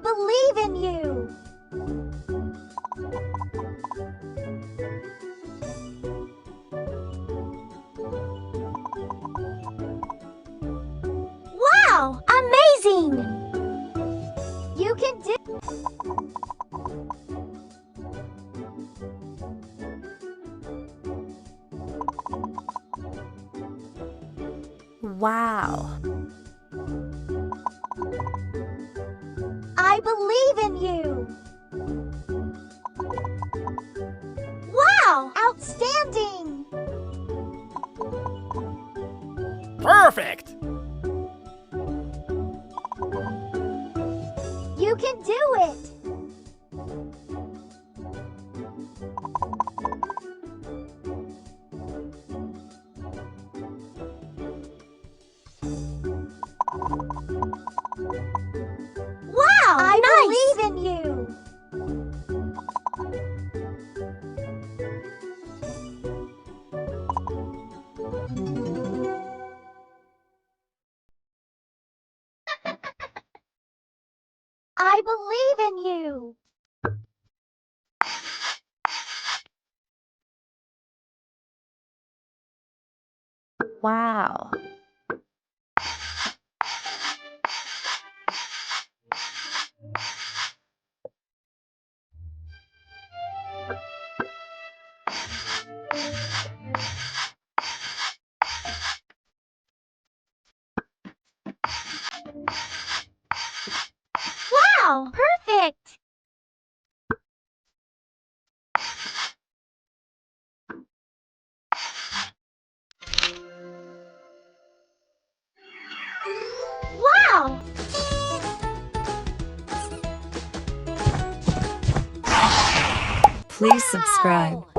I believe in you! Wow! Amazing! You can do... Wow! I believe in you! Wow! Outstanding! Perfect! You can do it! Wow! I believe in you! I believe in you! Wow! Wow! Perfect! Wow! Please subscribe.